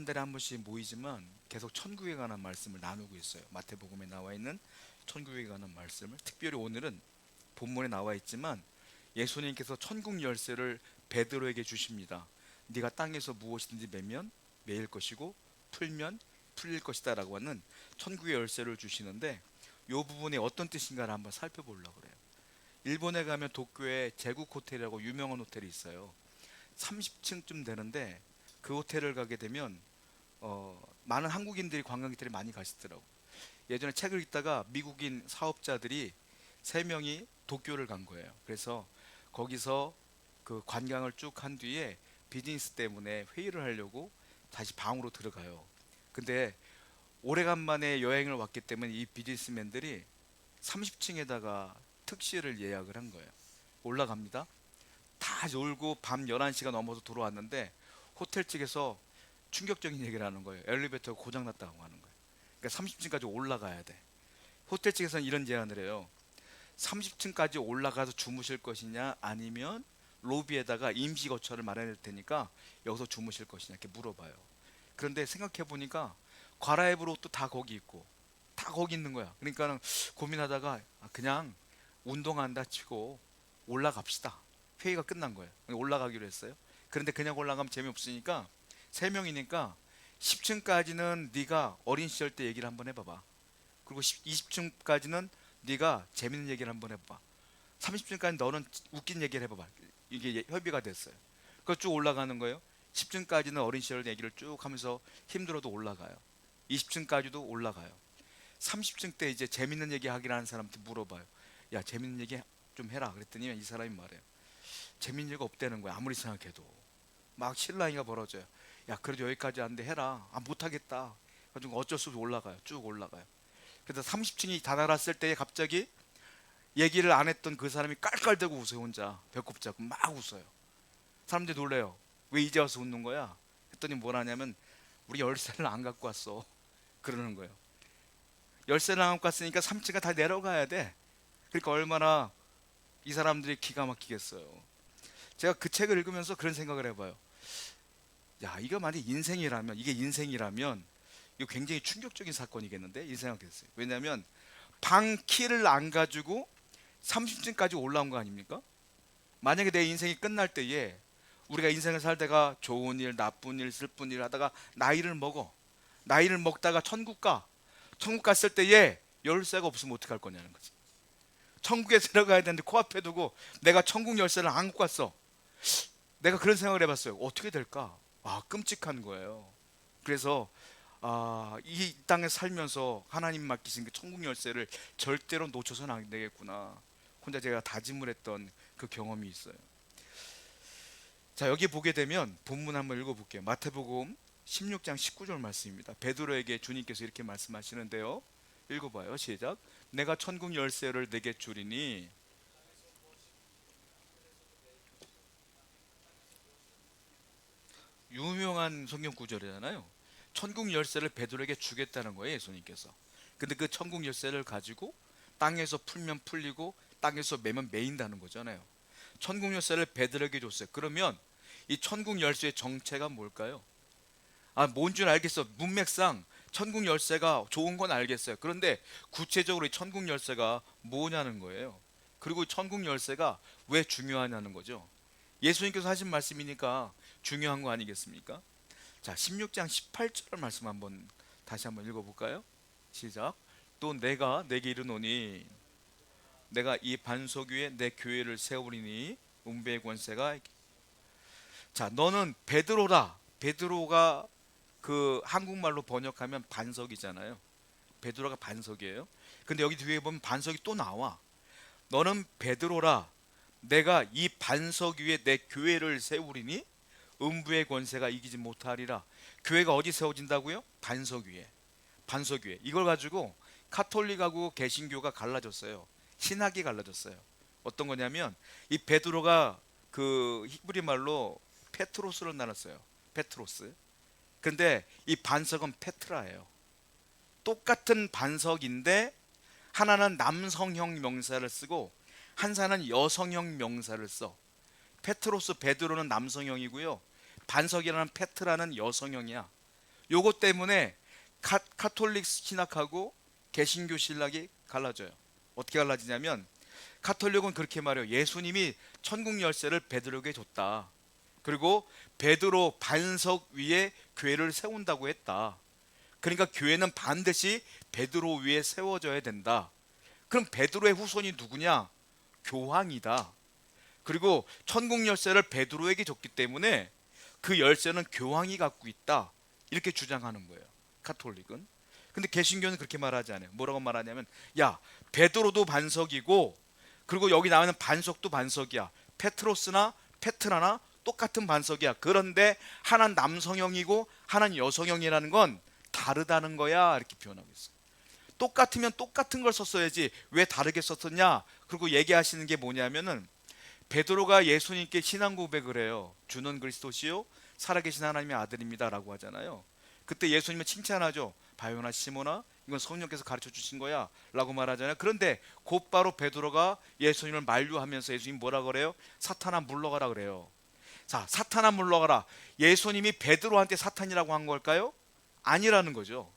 달에 한 번씩 모이지만 계속 천국에 관한 말씀을 나누고 있어요. 마태복음에 나와 있는 천국에 관한 말씀을, 특별히 오늘은 본문에 나와 있지만 예수님께서 천국 열쇠를 베드로에게 주십니다. 네가 땅에서 무엇이든지 매면 매일 것이고 풀면 풀릴 것이다 라고 하는 천국의 열쇠를 주시는데, 이 부분이 어떤 뜻인가를 한번 살펴보려고 그래요. 일본에 가면 도쿄에 제국 호텔이라고 유명한 호텔이 있어요. 30층쯤 되는데 그 호텔을 가게 되면 많은 한국인들이, 관광객들이 많이 가시더라고. 예전에 책을 읽다가 미국인 사업자들이 3명이 도쿄를 간 거예요. 그래서 거기서 그 관광을 쭉 한 뒤에 비즈니스 때문에 회의를 하려고 다시 방으로 들어가요. 근데 오래간만에 여행을 왔기 때문에 이 비즈니스맨들이 30층에다가 특실을 예약을 한 거예요. 올라갑니다. 다 놀고 밤 11시가 넘어서 들어왔는데 호텔 측에서 충격적인 얘기를 하는 거예요. 엘리베이터가 고장났다고 하는 거예요. 그러니까 30층까지 올라가야 돼. 호텔 측에서는 이런 제안을 해요. 30층까지 올라가서 주무실 것이냐, 아니면 로비에다가 임시 거처를 마련해 줄 테니까 여기서 주무실 것이냐, 이렇게 물어봐요. 그런데 생각해 보니까 과라입으로 또 다 거기 있고 다 거기 있는 거야. 그러니까 고민하다가 그냥 운동한다 치고 올라갑시다. 회의가 끝난 거예요. 올라가기로 했어요. 그런데 그냥 올라가면 재미없으니까 3명이니까 10층까지는 네가 어린 시절 때 얘기를 한번 해봐봐. 그리고 20층까지는 네가 재밌는 얘기를 한번 해봐봐. 30층까지 너는 웃긴 얘기를 해봐봐. 이게 협의가 됐어요. 그거 쭉 올라가는 거예요. 10층까지는 어린 시절 얘기를 쭉 하면서 힘들어도 올라가요. 20층까지도 올라가요. 30층 때 이제 재밌는 얘기 하기로 하는 사람한테 물어봐요. 야, 재밌는 얘기 좀 해라. 그랬더니 이 사람이 말해요. 재밌는 얘기가 없다는 거야. 아무리 생각해도. 막 실랑이가 벌어져요. 야, 그래도 여기까지 왔는데 해라. 못하겠다. 가지고 어쩔 수 없이 올라가요. 쭉 올라가요. 그래서 30층이 다다랐을 때 갑자기 얘기를 안 했던 그 사람이 깔깔대고 웃어요. 혼자 배꼽 잡고 막 웃어요. 사람들이 놀래요. 왜 이제 와서 웃는 거야? 했더니 뭐라냐면 우리 열쇠를 안 갖고 왔어. 그러는 거예요. 열쇠를 안 갖고 왔으니까 3층가 다 내려가야 돼. 그러니까 얼마나 이 사람들이 기가 막히겠어요. 제가 그 책을 읽으면서 그런 생각을 해봐요. 야, 이거 만약 인생이라면, 이게 인생이라면 이거 굉장히 충격적인 사건이겠는데, 이 생각했어요. 왜냐하면 방 키를 안 가지고 30층까지 올라온 거 아닙니까? 만약에 내 인생이 끝날 때에 우리가 인생을 살다가 좋은 일, 나쁜 일, 슬픈 일 하다가 나이를 먹어. 나이를 먹다가 천국 가. 천국 갔을 때에 열쇠가 없으면 어떡할 거냐는 거지. 천국에 들어가야 되는데 코앞에 두고 내가 천국 열쇠를 안 갖고 갔어. 내가 그런 생각을 해봤어요. 어떻게 될까? 끔찍한 거예요. 그래서 이 땅에 살면서 하나님 맡기신 그 천국 열쇠를 절대로 놓쳐서는 안 되겠구나. 혼자 제가 다짐을 했던 그 경험이 있어요. 자, 여기 보게 되면 본문 한번 읽어볼게요. 마태복음 16장 19절 말씀입니다. 베드로에게 주님께서 이렇게 말씀하시는데요. 읽어봐요. 시작. 내가 천국 열쇠를 내게 주리니. 유명한 성경 구절이잖아요. 천국 열쇠를 베드로에게 주겠다는 거예요, 예수님께서. 근데 그 천국 열쇠를 가지고 땅에서 풀면 풀리고 땅에서 매면 매인다는 거잖아요. 천국 열쇠를 베드로에게 줬어요. 그러면 이 천국 열쇠의 정체가 뭘까요? 뭔 줄 알겠어. 문맥상 천국 열쇠가 좋은 건 알겠어요. 그런데 구체적으로 이 천국 열쇠가 뭐냐는 거예요. 그리고 천국 열쇠가 왜 중요하냐는 거죠. 예수님께서 하신 말씀이니까 중요한 거 아니겠습니까? 자, 16장 18절 말씀 다시 한번 읽어볼까요? 시작. 또 내가 내게 이르노니 내가 이 반석 위에 내 교회를 세우리니 음배의 권세가. 자, 너는 베드로라. 베드로가 그 한국말로 번역하면 반석이잖아요. 베드로가 반석이에요. 근데 여기 뒤에 보면 반석이 또 나와. 너는 베드로라. 내가 이 반석 위에 내 교회를 세우리니 음부의 권세가 이기지 못하리라. 교회가 어디 세워진다고요? 반석 위에. 반석 위에. 이걸 가지고 카톨릭하고 개신교가 갈라졌어요. 신학이 갈라졌어요. 어떤 거냐면 이 베드로가 그 히브리 말로 페트로스를 나눴어요. 페트로스. 근데 이 반석은 페트라예요. 똑같은 반석인데 하나는 남성형 명사를 쓰고 한 사람은 여성형 명사를 써. 페트로스, 베드로는 남성형이고요. 반석이라는 페트라는 여성형이야. 요것 때문에 카톨릭 신학하고 개신교 신학이 갈라져요. 어떻게 갈라지냐면 카톨릭은 그렇게 말해요. 예수님이 천국 열쇠를 베드로에게 줬다. 그리고 베드로 반석 위에 교회를 세운다고 했다. 그러니까 교회는 반드시 베드로 위에 세워져야 된다. 그럼 베드로의 후손이 누구냐? 교황이다. 그리고 천국 열쇠를 베드로에게 줬기 때문에 그 열쇠는 교황이 갖고 있다. 이렇게 주장하는 거예요. 카톨릭은. 근데 개신교는 그렇게 말하지 않아요. 뭐라고 말하냐면, 야, 베드로도 반석이고 그리고 여기 나오는 반석도 반석이야. 페트로스나 페트라나 똑같은 반석이야. 그런데 하나는 남성형이고 하나는 여성형이라는 건 다르다는 거야. 이렇게 표현하고 있어요. 똑같으면 똑같은 걸 썼어야지 왜 다르게 썼었냐? 그리고 얘기하시는 게 뭐냐면은 베드로가 예수님께 신앙 고백을 해요. 주는 그리스도시요 살아계신 하나님의 아들입니다 라고 하잖아요. 그때 예수님은 칭찬하죠. 바요나 시모나, 이건 성령께서 가르쳐 주신 거야 라고 말하잖아요. 그런데 곧바로 베드로가 예수님을 만류하면서 예수님 뭐라 그래요? 사탄아 물러가라 그래요. 자, 사탄아 물러가라. 예수님이 베드로한테 사탄이라고 한 걸까요? 아니라는 거죠.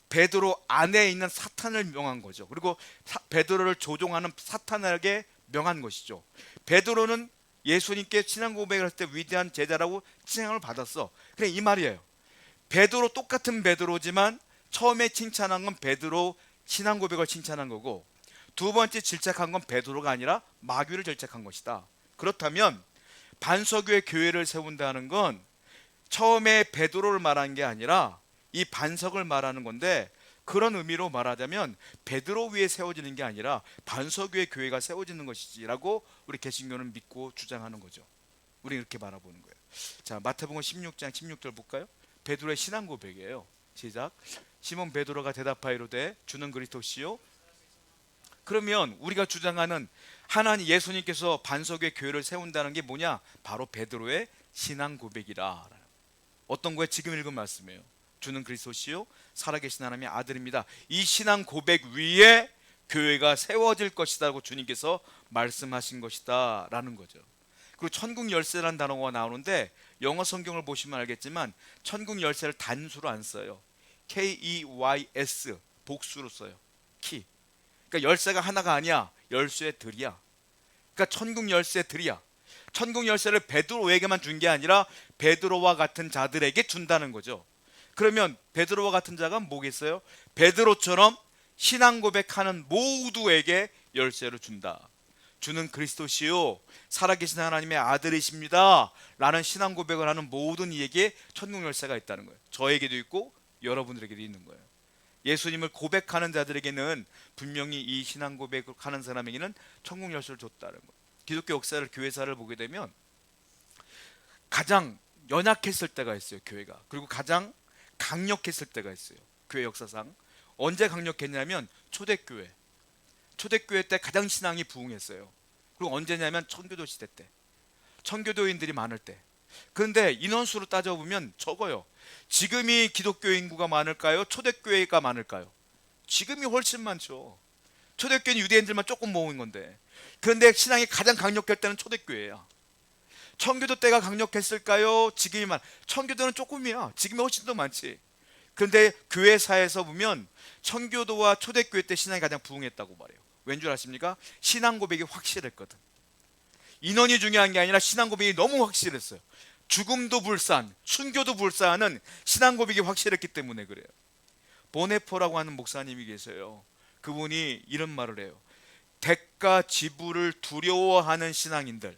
베드로 안에 있는 사탄을 명한 거죠. 그리고 베드로를 조종하는 사탄에게 명한 것이죠. 베드로는 예수님께 신앙 고백을 할 때 위대한 제자라고 칭찬을 받았어. 그래, 이 말이에요. 베드로 똑같은 베드로지만 처음에 칭찬한 건 베드로 신앙 고백을 칭찬한 거고, 두 번째 질책한 건 베드로가 아니라 마귀를 질책한 것이다. 그렇다면 반석교의 교회를 세운다는 건 처음에 베드로를 말한 게 아니라 이 반석을 말하는 건데, 그런 의미로 말하자면 베드로 위에 세워지는 게 아니라 반석 위에 교회가 세워지는 것이지라고 우리 개신교는 믿고 주장하는 거죠. 우리 이렇게 바라보는 거예요. 자, 마태복음 16장 16절 볼까요? 베드로의 신앙 고백이에요. 시작. 시몬 베드로가 대답하이로되 주는 그리스도시요. 그러면 우리가 주장하는 하나님 예수님께서 반석 위에 교회를 세운다는 게 뭐냐? 바로 베드로의 신앙 고백이라. 어떤 거에 지금 읽은 말씀이에요. 주는 그리스도시요 살아계신 하나님의 아들입니다. 이 신앙 고백 위에 교회가 세워질 것이다라고 주님께서 말씀하신 것이다 라는 거죠. 그리고 천국 열쇠라는 단어가 나오는데 영어 성경을 보시면 알겠지만 천국 열쇠를 단수로 안 써요. KEYS 복수로 써요. 키. 그러니까 열쇠가 하나가 아니야. 열쇠의 들이야. 그러니까 천국 열쇠의 들이야. 천국 열쇠를 베드로에게만 준 게 아니라 베드로와 같은 자들에게 준다는 거죠. 그러면 베드로와 같은 자가 뭐겠어요? 베드로처럼 신앙 고백하는 모두에게 열쇠를 준다. 주는 그리스도시요 살아계신 하나님의 아들이십니다 라는 신앙 고백을 하는 모든 이에게 천국 열쇠가 있다는 거예요. 저에게도 있고 여러분들에게도 있는 거예요. 예수님을 고백하는 자들에게는 분명히 이 신앙 고백을 하는 사람에게는 천국 열쇠를 줬다는 거예요. 기독교 역사를 교회사를 보게 되면 가장 연약했을 때가 있어요. 교회가. 그리고 가장 강력했을 때가 있어요. 교회 역사상. 언제 강력했냐면 초대교회. 초대교회 때 가장 신앙이 부흥했어요. 그리고 언제냐면 청교도 시대 때. 청교도인들이 많을 때. 그런데 인원수로 따져보면 적어요. 지금이 기독교 인구가 많을까요? 초대교회가 많을까요? 지금이 훨씬 많죠. 초대교회는 유대인들만 조금 모은 건데. 그런데 신앙이 가장 강력할 때는 초대교회야. 청교도 때가 강력했을까요? 지금이만. 청교도는 조금이야. 지금이 훨씬 더 많지. 그런데 교회사에서 보면 청교도와 초대교회 때 신앙이 가장 부흥했다고 말해요. 왠 줄 아십니까? 신앙 고백이 확실했거든. 인원이 중요한 게 아니라 신앙 고백이 너무 확실했어요. 죽음도 불사한, 순교도 불사하는 신앙 고백이 확실했기 때문에 그래요. 보네포라고 하는 목사님이 계세요. 그분이 이런 말을 해요. 대가 지불을 두려워하는 신앙인들,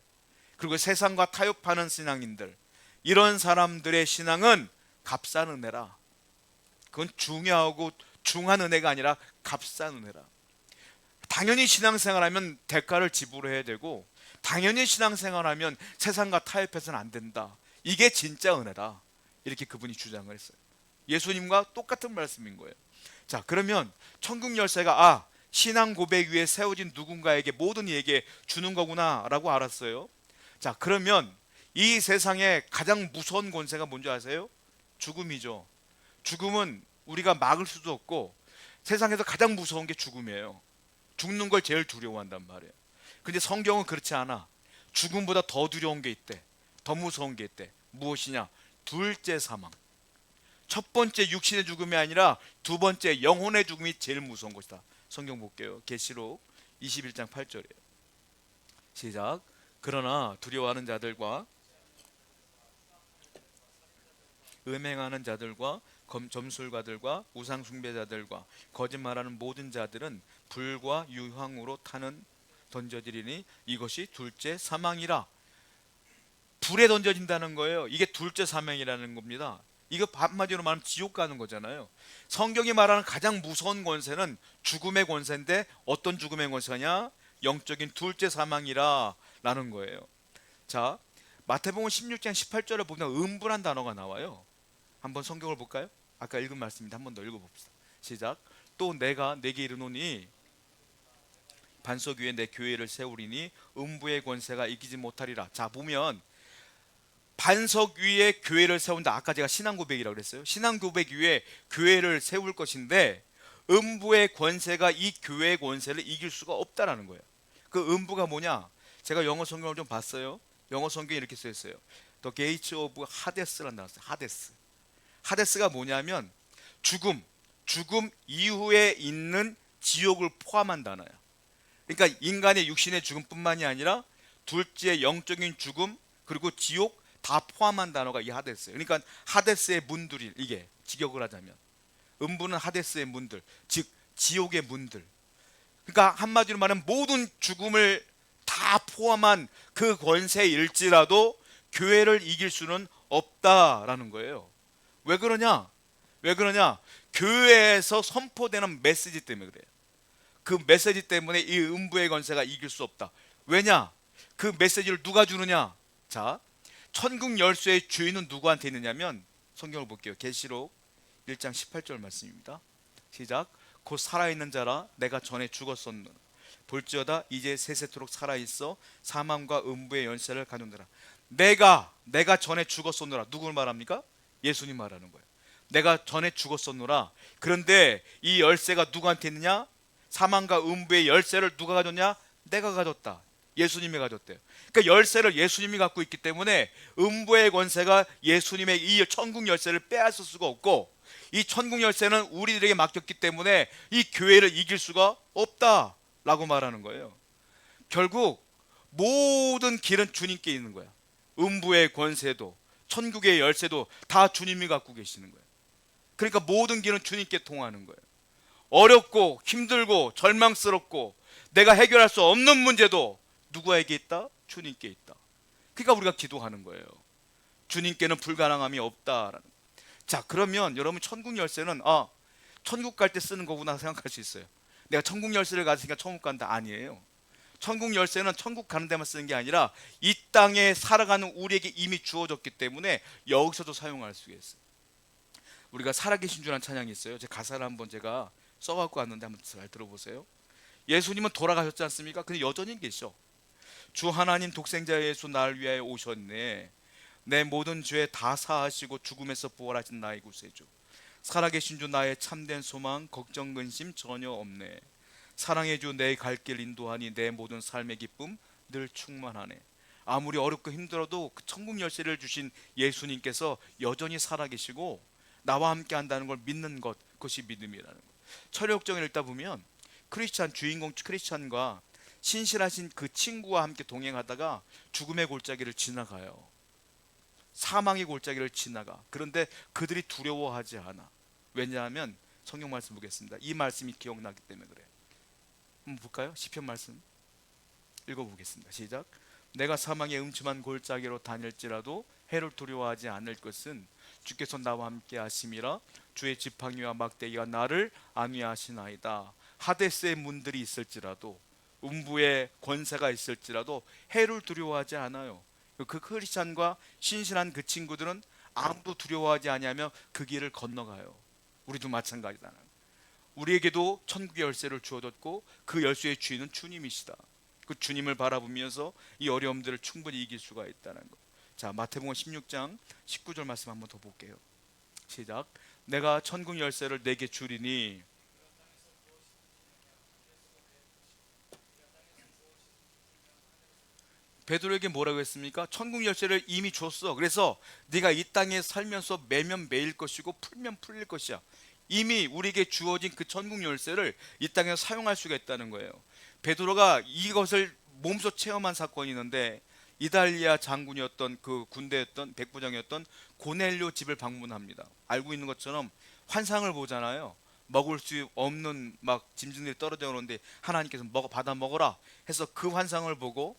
그리고 세상과 타협하는 신앙인들, 이런 사람들의 신앙은 값싼 은혜라. 그건 중요하고 중한 은혜가 아니라 값싼 은혜라. 당연히 신앙생활하면 대가를 지불해야 되고, 당연히 신앙생활하면 세상과 타협해서는 안 된다. 이게 진짜 은혜다. 이렇게 그분이 주장을 했어요. 예수님과 똑같은 말씀인 거예요. 자, 그러면 천국 열쇠가 신앙 고백 위에 세워진 누군가에게, 모든 이에게 주는 거구나 라고 알았어요. 자, 그러면 이 세상에 가장 무서운 권세가 뭔지 아세요? 죽음이죠. 죽음은 우리가 막을 수도 없고 세상에서 가장 무서운 게 죽음이에요. 죽는 걸 제일 두려워한단 말이에요. 근데 성경은 그렇지 않아. 죽음보다 더 두려운 게 있대. 더 무서운 게 있대. 무엇이냐? 둘째 사망. 첫 번째 육신의 죽음이 아니라 두 번째 영혼의 죽음이 제일 무서운 것이다. 성경 볼게요. 계시록 21장 8절이에요. 시작. 그러나 두려워하는 자들과 음행하는 자들과 점술가들과 우상 숭배자들과 거짓말하는 모든 자들은 불과 유황으로 타는 던져지리니 이것이 둘째 사망이라. 불에 던져진다는 거예요. 이게 둘째 사망이라는 겁니다. 이거 한마디로 말하면 지옥 가는 거잖아요. 성경이 말하는 가장 무서운 권세는 죽음의 권세인데 어떤 죽음의 권세냐? 영적인 둘째 사망이라 라는 거예요. 자, 마태복음 16장 18절에 보면 음부란 단어가 나와요. 한번 성경을 볼까요? 아까 읽은 말씀인데 한 번 더 읽어봅시다. 시작. 또 내가 내게 이르노니 반석 위에 내 교회를 세우리니 음부의 권세가 이기지 못하리라. 자, 보면 반석 위에 교회를 세운다. 아까 제가 신앙 고백이라고 그랬어요. 신앙 고백 위에 교회를 세울 것인데 음부의 권세가 이 교회의 권세를 이길 수가 없다라는 거예요. 그 음부가 뭐냐? 제가 영어 성경을 좀 봤어요. 영어 성경에 이렇게 써 있어요. The Gates of Hades라는 단어가 있어요. 하데스. 하데스가 뭐냐면 죽음 이후에 있는 지옥을 포함한 단어예요. 그러니까 인간의 육신의 죽음뿐만이 아니라 둘째 영적인 죽음 그리고 지옥 다 포함한 단어가 이 하데스예요. 그러니까 하데스의 문들이 이게 직역을 하자면 음부는 하데스의 문들, 즉 지옥의 문들. 그러니까 한마디로 말하면 모든 죽음을 다 포함한 그 권세일지라도 교회를 이길 수는 없다라는 거예요. 왜 그러냐? 왜 그러냐? 교회에서 선포되는 메시지 때문에 그래요. 그 메시지 때문에 이 음부의 권세가 이길 수 없다. 왜냐? 그 메시지를 누가 주느냐? 자, 천국 열쇠의 주인은 누구한테 있느냐면 성경을 볼게요. 계시록 1장 18절 말씀입니다. 시작. 곧 살아있는 자라 내가 전에 죽었었노라. 볼지어다 이제 세세토록 살아있어 사망과 음부의 열쇠를 가져오느라. 내가 전에 죽었었노라. 누구를 말합니까? 예수님 말하는 거예요. 내가 전에 죽었었노라. 그런데 이 열쇠가 누구한테 있느냐? 사망과 음부의 열쇠를 누가 가졌냐? 내가 가졌다. 예수님이 가졌대요. 그러니까 열쇠를 예수님이 갖고 있기 때문에 음부의 권세가 예수님의 이 천국 열쇠를 빼앗을 수가 없고 이 천국 열쇠는 우리들에게 맡겼기 때문에 이 교회를 이길 수가 없다라고 말하는 거예요. 결국 모든 길은 주님께 있는 거야. 음부의 권세도 천국의 열쇠도 다 주님이 갖고 계시는 거예요. 그러니까 모든 길은 주님께 통하는 거예요. 어렵고 힘들고 절망스럽고 내가 해결할 수 없는 문제도 누구에게 있다? 주님께 있다. 그러니까 우리가 기도하는 거예요. 주님께는 불가능함이 없다라는. 자, 그러면 여러분 천국 열쇠는 천국 갈 때 쓰는 거구나 생각할 수 있어요. 내가 천국 열쇠를 가지니까 천국 간다. 아니에요. 천국 열쇠는 천국 가는 데만 쓰는 게 아니라 이 땅에 살아가는 우리에게 이미 주어졌기 때문에 여기서도 사용할 수 있어요. 우리가 살아계신 주라는 찬양이 있어요. 제 가사를 한번 제가 써갖고 왔는데 한번 잘 들어보세요. 예수님은 돌아가셨지 않습니까? 근데 여전히 계셔. 주 하나님 독생자 예수 날 위하여 오셨네. 내 모든 죄 다 사하시고 죽음에서 부활하신 나의 구세주. 살아계신 주 나의 참된 소망 걱정 근심 전혀 없네. 사랑의 주 내 갈 길 인도하니 내 모든 삶의 기쁨 늘 충만하네. 아무리 어렵고 힘들어도 그 천국 열쇠를 주신 예수님께서 여전히 살아계시고 나와 함께 한다는 걸 믿는 것, 그것이 믿음이라는 것. 철학정을 읽다 보면 주인공 크리스찬과 신실하신 그 친구와 함께 동행하다가 죽음의 골짜기를 지나가요. 사망의 골짜기를 지나가. 그런데 그들이 두려워하지 않아. 왜냐하면 성경 말씀 보겠습니다. 이 말씀이 기억나기 때문에 그래요. 한번 볼까요? 시편 말씀 읽어보겠습니다. 시작. 내가 사망의 음침한 골짜기로 다닐지라도 해를 두려워하지 않을 것은 주께서 나와 함께 하심이라. 주의 지팡이와 막대기가 나를 안위하시나이다. 하데스의 문들이 있을지라도 음부의 권세가 있을지라도 해를 두려워하지 않아요. 그 크리스찬과 신실한 그 친구들은 아무도 두려워하지 아니하며 그 길을 건너가요. 우리도 마찬가지다. 우리에게도 천국의 열쇠를 주어졌고 그 열쇠의 주인은 주님이시다. 그 주님을 바라보면서 이 어려움들을 충분히 이길 수가 있다는 것. 자, 마태복음 16장 19절 말씀 한번 더 볼게요. 시작. 내가 천국 열쇠를 내게 주리니 베드로에게 뭐라고 했습니까? 천국 열쇠를 이미 줬어. 그래서 네가 이 땅에 살면서 매면 매일 것이고 풀면 풀릴 것이야. 이미 우리에게 주어진 그 천국 열쇠를 이 땅에서 사용할 수가 있다는 거예요. 베드로가 이것을 몸소 체험한 사건이 있는데, 이달리아 장군이었던 그 군대였던 백부장이었던 고넬료 집을 방문합니다. 알고 있는 것처럼 환상을 보잖아요. 먹을 수 없는 막 짐승들이 떨어져 오는데 하나님께서 받아 먹어라 해서 그 환상을 보고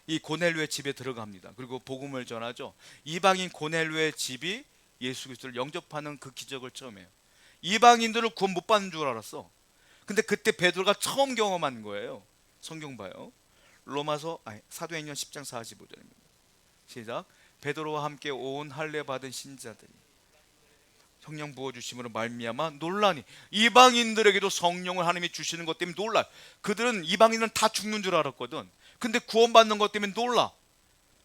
이 고넬료의 집에 들어갑니다. 그리고 복음을 전하죠. 이방인 고넬료의 집이 예수 그리스도를 영접하는 그 기적을 처음 해요. 이방인들을 구원 못 받는 줄 알았어. 근데 그때 베드로가 처음 경험한 거예요. 성경 봐요. 사도행전 10장 45절입니다. 시작. 베드로와 함께 온 할례 받은 신자들이 성령 부어 주심으로 말미암아 놀라니. 이방인들에게도 성령을 하나님이 주시는 것 때문에 놀라. 그들은 이방인은 다 죽는 줄 알았거든. 근데 구원받는 것 때문에 놀라.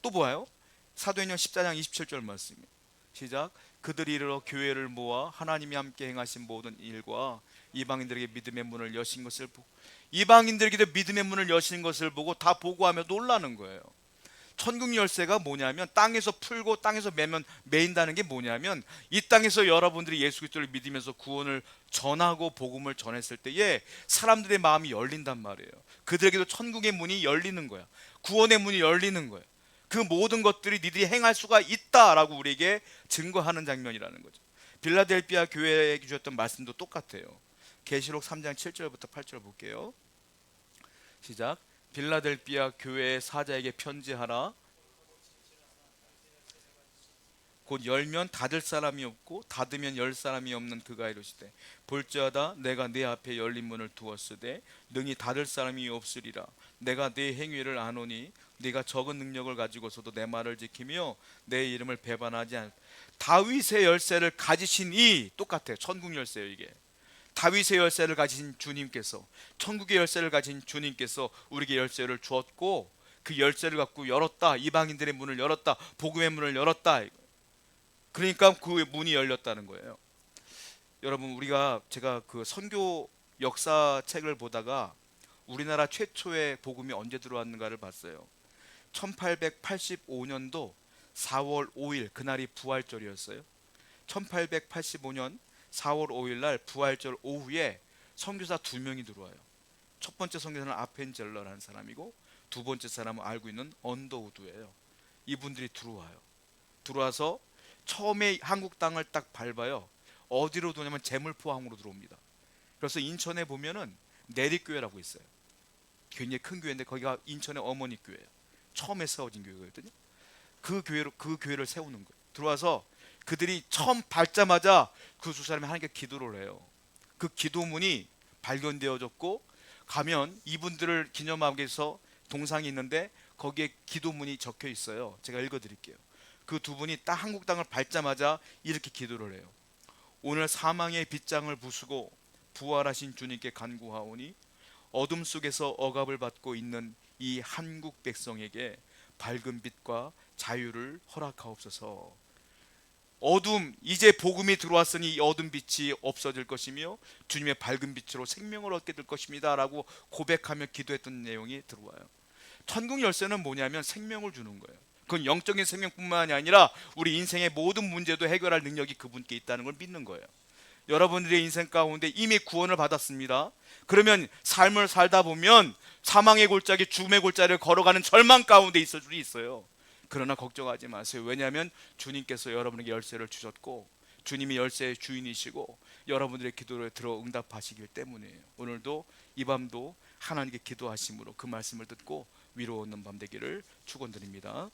또 보아요. 사도행전 14장 27절 말씀입니다. 시작. 그들이 이르러 교회를 모아 하나님이 함께 행하신 모든 일과 이방인들에게 믿음의 문을 여신 것을 보고, 이방인들에게도 믿음의 문을 여신 것을 보고 다 보고하며 놀라는 거예요. 천국 열쇠가 뭐냐면 땅에서 풀고 땅에서 매면 매인다는 게 뭐냐면, 이 땅에서 여러분들이 예수 그리스도를 믿으면서 구원을 전하고 복음을 전했을 때에 사람들의 마음이 열린단 말이에요. 그들에게도 천국의 문이 열리는 거야. 구원의 문이 열리는 거야. 그 모든 것들이 니들이 행할 수가 있다라고 우리에게 증거하는 장면이라는 거죠. 빌라델피아 교회에 주셨던 말씀도 똑같아요. 계시록 3장 7절부터 8절 볼게요. 시작. 빌라델피아 교회의 사자에게 편지하라. 곧 열면 닫을 사람이 없고 닫으면 열 사람이 없는 그가 이르시되, 볼지어다 내가 네 앞에 열린 문을 두었으되 능히 닫을 사람이 없으리라. 내가 네 행위를 아노니 네가 적은 능력을 가지고서도 내 말을 지키며 내 이름을 배반하지 않. 다윗의 열쇠를 가지신 이 똑같아요. 천국 열쇠예요. 이게 다윗의 열쇠를 가진 주님께서, 천국의 열쇠를 가진 주님께서 우리에게 열쇠를 주었고, 그 열쇠를 갖고 열었다. 이방인들의 문을 열었다. 복음의 문을 열었다. 그러니까 그 문이 열렸다는 거예요. 여러분, 제가 그 선교 역사책을 보다가 우리나라 최초의 복음이 언제 들어왔는가를 봤어요. 1885년도 4월 5일 그날이 부활절이었어요. 1885년 4월 5일 날 부활절 오후에 선교사 2명이 들어와요. 첫 번째 선교사는 아펜젤러라는 사람이고, 두 번째 사람은 알고 있는 언더우드예요. 이분들이 들어와서 처음에 한국 땅을 딱 밟아요. 어디로 들어오냐면 제물포항으로 들어옵니다. 그래서 인천에 보면은 내리교회라고 있어요. 굉장히 큰 교회인데 거기가 인천의 어머니 교회예요. 처음에 세워진 교회거든요. 그 교회를 세우는 거예요. 들어와서 그들이 처음 밟자마자 그 두 사람이 하나님께 기도를 해요. 그 기도문이 발견되어졌고, 가면 이분들을 기념하기 위해서 동상이 있는데 거기에 기도문이 적혀 있어요. 제가 읽어드릴게요. 그 두 분이 딱 한국 땅을 밟자마자 이렇게 기도를 해요. 오늘 사망의 빗장을 부수고 부활하신 주님께 간구하오니 어둠 속에서 억압을 받고 있는 이 한국 백성에게 밝은 빛과 자유를 허락하옵소서. 이제 복음이 들어왔으니 이 어둠 빛이 없어질 것이며 주님의 밝은 빛으로 생명을 얻게 될 것입니다 라고 고백하며 기도했던 내용이 들어와요. 천국 열쇠는 뭐냐면 생명을 주는 거예요. 그건 영적인 생명뿐만이 아니라 우리 인생의 모든 문제도 해결할 능력이 그분께 있다는 걸 믿는 거예요. 여러분들의 인생 가운데 이미 구원을 받았습니다. 그러면 삶을 살다 보면 사망의 골짜기, 죽음의 골짜기를 걸어가는 절망 가운데 있을 수 있어요. 그러나 걱정하지 마세요. 왜냐하면 주님께서 여러분에게 열쇠를 주셨고, 주님이 열쇠의 주인이시고 여러분들의 기도를 들어 응답하시기 때문이에요. 오늘도 이 밤도 하나님께 기도하심으로 그 말씀을 듣고 위로 얻는 밤 되기를 축원드립니다.